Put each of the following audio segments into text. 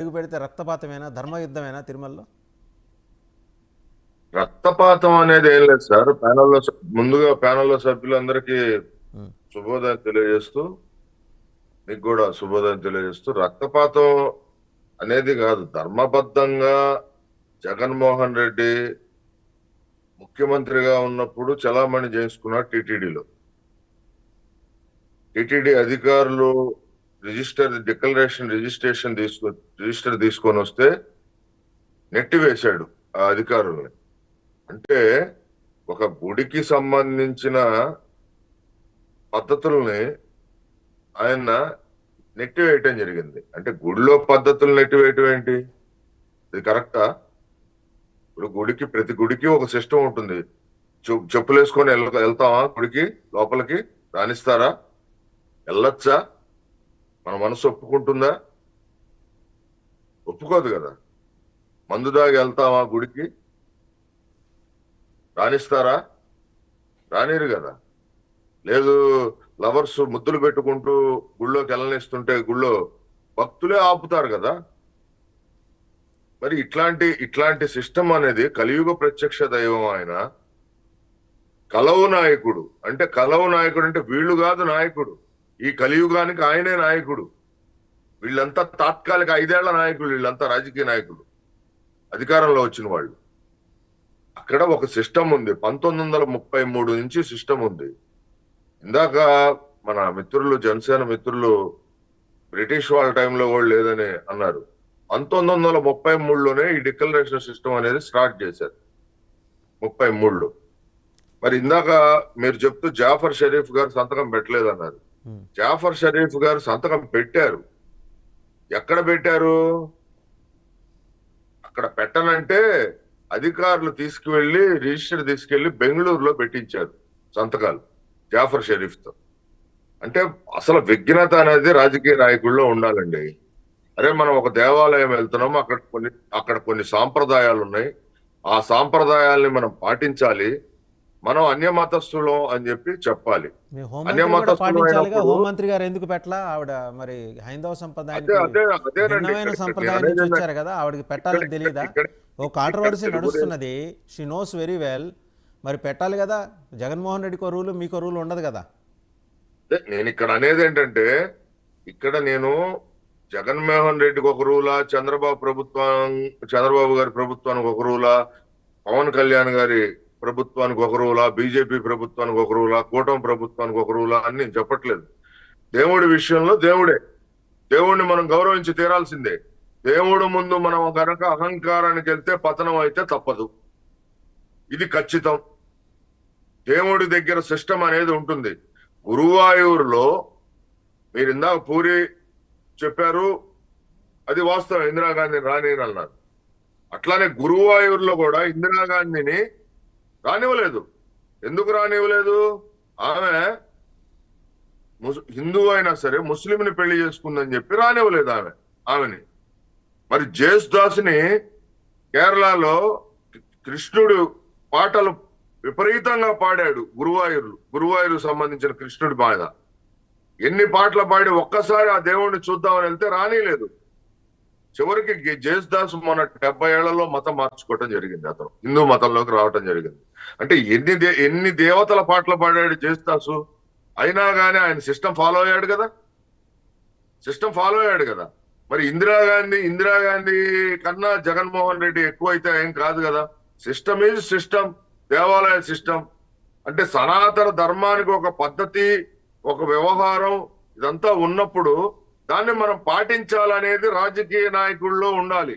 అడుగు పెడితే రక్తపాతమేనా, ధర్మయుద్ధమేనా తిరుమలలో? రక్తపాతం అనేది ఏం లేదు సార్. ముందుగా ప్యానెల్లో సభ్యులందరికీ ఉమ్, శుభోదయం తెలియజేస్తూ, మీకు కూడా శుభోదయం తెలియజేస్తూ, రక్తపాతం అనేది కాదు. ధర్మబద్ధంగా జగన్మోహన్ రెడ్డి ముఖ్యమంత్రిగా ఉన్నప్పుడు చలామణి చేసుకున్నారు టీటీడీలో. టీటీడీ అధికారులు రిజిస్టర్ తీసుకొని వస్తే నెట్టివేశాడు ఆ అధికారుల్ని. అంటే ఒక గుడికి సంబంధించిన పద్ధతుల్ని ఆయన నెట్టివేయటం జరిగింది. అంటే గుడిలో పద్ధతులు నెట్టివేయటం ఏంటి? ఇది కరెక్టా? ఇప్పుడు ప్రతి గుడికి ఒక సిస్టమ్ ఉంటుంది. చెప్పులు వేసుకొని వెళ్తామా గుడికి? లోపలికి రాణిస్తారా? వెళ్ళొచ్చా? మన మనసు ఒప్పుకుంటుందా? ఒప్పుకోదు కదా. మందు దాగి వెళ్తామా గుడికి? రాణిస్తారా? రానిరు కదా. లేదు, లవర్స్ ముద్దులు పెట్టుకుంటూ గుళ్ళోకి వెళ్ళనిస్తుంటే గుళ్ళో భక్తులే ఆపుతారు కదా. మరి ఇట్లాంటి సిస్టమ్ అనేది కలియుగ ప్రత్యక్ష దైవం ఆయన. కలవు నాయకుడు అంటే వీళ్ళు కాదు నాయకుడు. ఈ కలియుగానికి ఆయనే నాయకుడు. వీళ్ళంతా తాత్కాలిక 5 ఏళ్ల నాయకులు, వీళ్ళంతా రాజకీయ నాయకులు, అధికారంలో వచ్చిన వాళ్ళు. అక్కడ ఒక సిస్టమ్ ఉంది. 1933 నుంచి సిస్టమ్ ఉంది. ఇందాక మన మిత్రులు, జనసేన మిత్రులు, బ్రిటిష్ వాళ్ళ టైంలో కూడా లేదని అన్నారు. 1933లోనే ఈ డిక్లరేషన్ సిస్టమ్ అనేది స్టార్ట్ చేశారు. 33లో. మరి ఇందాక మీరు చెప్తూ జాఫర్ షరీఫ్ గారు సంతకం పెట్టలేదన్నారు. ఉమ్. జాఫర్ షరీఫ్ గారు సంతకం పెట్టారు. ఎక్కడ పెట్టారు? అక్కడ పెట్టనంటే అధికారులు రిజిస్టర్ తీసుకెళ్లి బెంగళూరులో పెట్టించారు సంతకాలు జాఫర్ షరీఫ్ తో. అంటే అసలు విఘ్నత అనేది రాజకీయ నాయకుల్లో ఉండాలండి. అరే, మనం ఒక దేవాలయం వెళ్తున్నాము, అక్కడ కొన్ని సాంప్రదాయాలు ఉన్నాయి. ఆ సాంప్రదాయాల్ని మనం పాటించాలి. మనం అన్యమతస్థులం అని చెప్పి చెప్పాలి. మీ హోంమంత్రి కూడా అన్యమతస్థులం పాటించాలిగా. అయినప్పుడు హోంమంత్రి గారు ఎందుకు పెట్టలా? ఆవిడ మరి హైందవ అదే సంప్రదాయానికి అదే అదేనండి. భిన్నమైన నేను సంప్రదాయం నుంచి అనేది వచ్చారు కదా, ఆవిడకి ఇక్కడ పెట్టాలని తెలియదా? ఇక్కడ ఓ ఇక్కడ కాంట్రవర్సీ తెలుగుదేశం నడుస్తున్నది. She knows very well. మరి పెట్టాలి కదా. జగన్మోహన్ రెడ్డికో రూలు, మీకో రూలు ఉండదు కదా. నేను ఇక్కడ అనేది ఏంటంటే, ఇక్కడ నేను జగన్మోహన్ రెడ్డికి ఒక రూలా, చంద్రబాబు గారి ప్రభుత్వానికి ఒక రూలా, పవన్ కళ్యాణ్ గారి ప్రభుత్వానికి ఒక రూలా, బీజేపీ ప్రభుత్వానికి ఒక రూలా, కూటమి ప్రభుత్వానికి ఒక రూలా అని నేను చెప్పట్లేదు. దేవుడి విషయంలో దేవుడిని మనం గౌరవించి తీరాల్సిందే. దేవుడు ముందు మనం కనుక అహంకారానికి వెళ్తే పతనం అయితే తప్పదు. ఇది ఖచ్చితం. దేవుడి దగ్గర సిస్టమ్ అనేది ఉంటుంది. గురువాయూరులో మీరు ఇందాక పూరి చెప్పారు, అది వాస్తవం. ఇందిరాగాంధీని రాని అన్నారు. అట్లానే గురువాయూరులో కూడా ఇందిరాగాంధీని రానివ్వలేదు. ఎందుకు రానివ్వలేదు? ఆమె హిందూ అయినా సరే ముస్లింని పెళ్లి చేసుకుందని చెప్పి రానివ్వలేదు ఆమెని. మరి జేసుదాస్ని కేరళలో కృష్ణుడు పాటలు విపరీతంగా పాడాడు. గురువాయూరు సంబంధించిన కృష్ణుడి బాధ ఎన్ని పాటలు పాడి ఒక్కసారి ఆ దేవుడిని చూద్దామని వెళ్తే రానిలేదు. చివరికి జేసుదాస్ మన 70 ఏళ్లలో మతం మార్చుకోవటం జరిగింది. అతను హిందూ మతంలోకి రావటం జరిగింది. అంటే ఎన్ని దేవతల పాటలు పాడాడు జేసుదాసు. అయినా కానీ ఆయన సిస్టమ్ ఫాలో అయ్యాడు కదా. మరి ఇందిరాగాంధీ కన్నా జగన్మోహన్ రెడ్డి ఎక్కువైతే ఏం కాదు కదా. System is system. దేవాలయ సిస్టమ్ అంటే సనాతన ధర్మానికి ఒక పద్ధతి, ఒక వ్యవహారం, ఇదంతా ఉన్నప్పుడు దాన్ని మనం పాటించాలనేది రాజకీయ నాయకుల్లో ఉండాలి.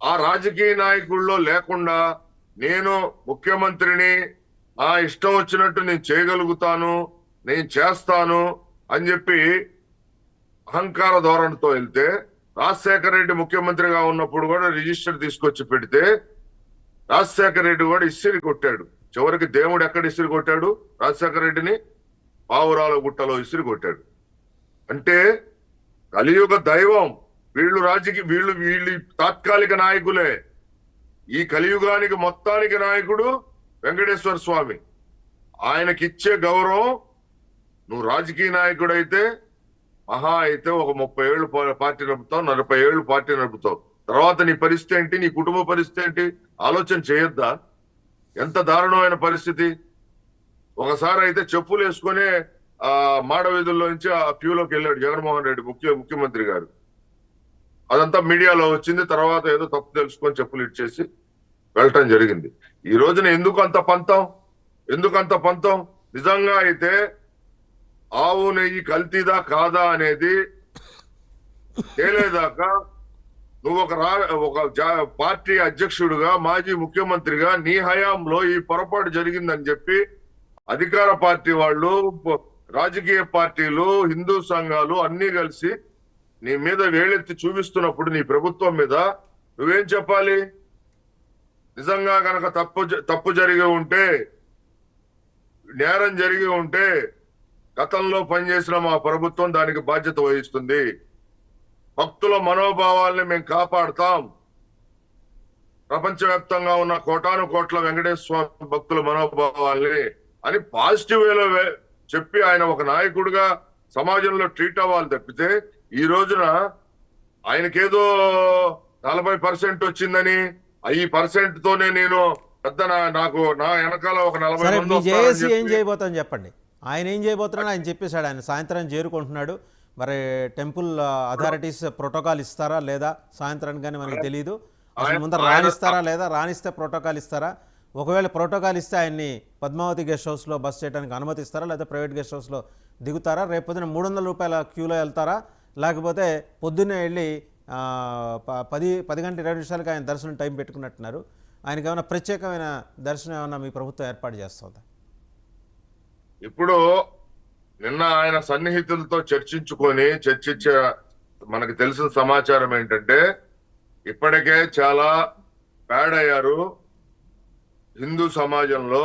ఆ రాజకీయ నాయకుల్లో లేకుండా నేను ముఖ్యమంత్రిని, ఆ ఇష్టం వచ్చినట్టు నేను చేయగలుగుతాను, నేను చేస్తాను అని చెప్పి అహంకార ధోరణితో వెళ్తే, రాజశేఖర రెడ్డి ముఖ్యమంత్రిగా ఉన్నప్పుడు కూడా రిజిస్టర్ తీసుకొచ్చి పెడితే రాజశేఖర రెడ్డి కూడా ఇసిరి కొట్టాడు. చివరికి దేవుడు ఎక్కడ ఇసిరి కొట్టాడు? రాజశేఖర రెడ్డిని పావురాల గుట్టలో ఇసిరి కొట్టాడు. అంటే కలియుగ దైవం వీళ్ళు తాత్కాలిక నాయకులే. ఈ కలియుగానికి మొత్తానికి నాయకుడు వెంకటేశ్వర స్వామి. ఆయనకిచ్చే గౌరవం, నువ్వు రాజకీయ నాయకుడైతే మహా అయితే ఒక 30 ఏళ్ళు పార్టీ నడుపుతావు, 40 ఏళ్ళు పార్టీ నడుపుతావు. తర్వాత నీ పరిస్థితి ఏంటి, నీ కుటుంబ పరిస్థితి ఏంటి ఆలోచన చేయొద్దా? ఎంత దారుణమైన పరిస్థితి. ఒకసారి అయితే చెప్పులు వేసుకునే మాడ వీధుల్లో నుంచి ఆ క్యూలోకి వెళ్ళాడు జగన్మోహన్ రెడ్డి ముఖ్యమంత్రి గారు. అదంతా మీడియాలో వచ్చింది. తర్వాత ఏదో తప్పు తెలుసుకొని చెప్పులు ఇచ్చేసి వెళ్ళటం జరిగింది. ఈ రోజున ఎందుకు అంత పంతం? నిజంగా అయితే ఆవు నెయ్యి కల్తీదా కాదా అనేది తేలేదాకా నువ్వు ఒక పార్టీ అధ్యక్షుడిగా, మాజీ ముఖ్యమంత్రిగా నీ హయాంలో ఈ పొరపాటు జరిగిందని చెప్పి అధికార పార్టీ వాళ్ళు, రాజకీయ పార్టీలు, హిందూ సంఘాలు అన్ని కలిసి నీ మీద వేలెత్తి చూపిస్తున్నప్పుడు నీ ప్రభుత్వం మీద నువ్వేం చెప్పాలి? నిజంగా గనక తప్పు జరిగి ఉంటే, నేరం జరిగి ఉంటే గతంలో పనిచేసిన మా ప్రభుత్వం దానికి బాధ్యత వహిస్తుంది. భక్తుల మనోభావాల్ని మేము కాపాడుతాం. ప్రపంచవ్యాప్తంగా ఉన్న కోటాను కోట్ల వెంకటేశ్వర స్వామి భక్తుల మనోభావాల్ని అని పాజిటివ్ వేలో చెప్పి ఆయన ఒక నాయకుడిగా సమాజంలో ట్రీట్ అవ్వాలి తప్పితే, ఈ రోజున ఆయనకేదో 40% వచ్చిందని, ఈ % తోనే నేను పెద్ద నాకు నా వెనకాల ఒక 40 సరే, మంది మీ జేఏసీ వస్తారని ఏం చెప్పి చేయబోతుందని చెప్పండి. ఆయన ఏం చేయబోతున్నాడు ఆయన చెప్పేశాడు. ఆయన సాయంత్రం చేరుకుంటున్నాడు. మరి టెంపుల్ అథారిటీస్ ప్రోటోకాల్ ఇస్తారా లేదా సాయంత్రానికి కానీ మనకు తెలియదు. అసలు ముందర రాణిస్తారా లేదా, రాణిస్తే ప్రోటోకాల్ ఇస్తారా? ఒకవేళ ప్రోటోకాల్ ఇస్తే ఆయన్ని పద్మావతి గెస్ట్ హౌస్లో బస్ చేయడానికి అనుమతిస్తారా, లేదా ప్రైవేట్ గెస్ట్ హౌస్లో దిగుతారా? రేపు పొద్దున 300 రూపాయల క్యూలో వెళ్తారా, లేకపోతే పొద్దున్నే వెళ్ళి 10 గంటల 20 నిమిషాలకి ఆయన దర్శనం టైం పెట్టుకున్నట్టున్నారు. ఆయనకి ఏమైనా ప్రత్యేకమైన దర్శనం ఏమైనా మీ ప్రభుత్వం ఏర్పాటు చేస్తుందా? ఇప్పుడు నిన్న ఆయన సన్నిహితులతో చర్చించే మనకు తెలిసిన సమాచారం ఏంటంటే, ఇప్పటికే చాలా బ్యాడ్ అయ్యారు హిందూ సమాజంలో.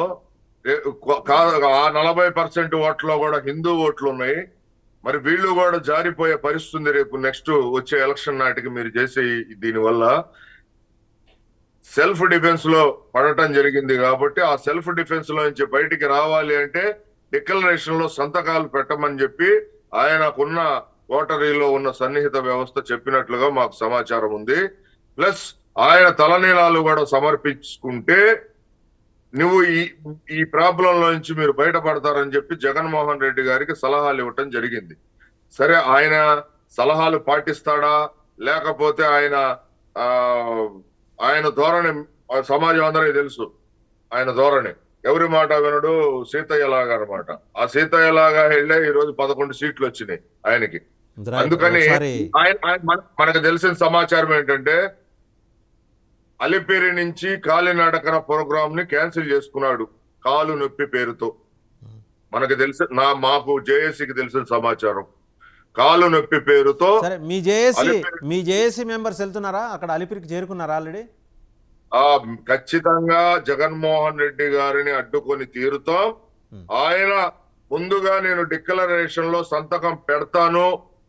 ఆ 40% ఓట్లో కూడా హిందూ ఓట్లు ఉన్నాయి. మరి వీళ్ళు కూడా జారిపోయే పరిస్థితి రేపు నెక్స్ట్ వచ్చే ఎలక్షన్ నాటికి మీరు చేసే దీనివల్ల సెల్ఫ్ డిఫెన్స్ లో పడటం జరిగింది. కాబట్టి ఆ సెల్ఫ్ డిఫెన్స్ లో నుంచి బయటికి రావాలి అంటే డిక్లరేషన్ లో సంతకాలు పెట్టమని చెప్పి ఆయనకున్న ఓటరీలో ఉన్న సన్నిహిత వ్యవస్థ చెప్పినట్లుగా మాకు సమాచారం ఉంది. ప్లస్ ఆయన తలనీలాలు కూడా సమర్పించుకుంటే నువ్వు ఈ ప్రాబ్లం నుంచి మీరు బయటపడతారని చెప్పి జగన్మోహన్ రెడ్డి గారికి సలహాలు ఇవ్వటం జరిగింది. సరే, ఆయన సలహాలు పాటిస్తాడా, లేకపోతే ఆయన ధోరణి సమాజం అందరికీ తెలుసు. ఆయన ధోరణి ఎవరి మాట వినడు, సీతయ్యలాగా అనమాట. ఆ సీతయ్యలాగా వెళ్ళే ఈ రోజు 11 సీట్లు వచ్చినాయి ఆయనకి. అందుకని మనకు తెలిసిన సమాచారం ఏంటంటే, అలిపిరి నుంచి కాలినడకన ప్రోగ్రామ్ ని క్యాన్సిల్ చేసుకున్నాడు కాలు నొప్పి పేరుతో. మనకు మాకు జేఏసీకి తెలిసిన సమాచారం కాలు నొప్పి పేరుతో. మీ జేఏసీ మెంబర్స్ వెళ్తున్నారా అక్కడ, అలిపిరికి చేరుకున్నారా ఆల్రెడీ? ఖచ్చితంగా జగన్మోహన్ రెడ్డి గారిని అడ్డుకొని తీరుతాం. ఆయన ముందుగా నేను డిక్లరేషన్ లో సంతకం పెడతాను,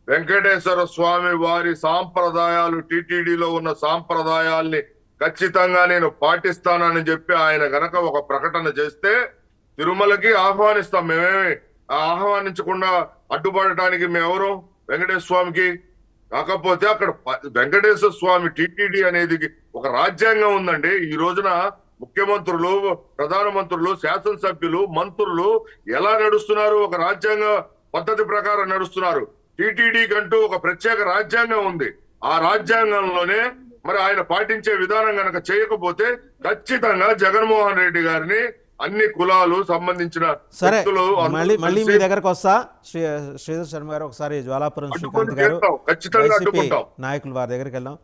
వెంకటేశ్వర స్వామి వారి సాంప్రదాయాలు, టీటీడీలో ఉన్న సాంప్రదాయాల్ని ఖచ్చితంగా నేను పాటిస్తానని చెప్పి ఆయన గనక ఒక ప్రకటన చేస్తే తిరుమలకి ఆహ్వానిస్తాం. మేమేమి ఆహ్వానించకుండా అడ్డుపడటానికి మేమెవరు వెంకటేశ్వర స్వామికి? కాకపోతే అక్కడ వెంకటేశ్వర స్వామి టీటీడీ అనేది ఒక రాజ్యాంగం ఉందండి. ఈ రోజున ముఖ్యమంత్రులు, ప్రధానమంత్రులు, శాసనసభ్యులు, మంత్రులు ఎలా నడుస్తున్నారు? ఒక రాజ్యాంగ పద్ధతి ప్రకారం నడుస్తున్నారు. టీటీడీ కంటూ ఒక ప్రత్యేక రాజ్యాంగం ఉంది. ఆ రాజ్యాంగంలోనే మరి ఆయన పాటించే విధానం గనక చేయకపోతే ఖచ్చితంగా జగన్మోహన్ రెడ్డి గారిని అన్ని కులాలు సంబంధించిన వ్యక్తులు మళ్ళీ మీ దగ్గరకు వస్తా. శ్రీధర్ శర్మ గారు, ఒకసారి జ్వాలాపురం శ్రీకాంత్ గారు, ఖచ్చితంగా అడ్డుకుంటాం. నాయకులు వారి దగ్గరికి వెళ్దాం.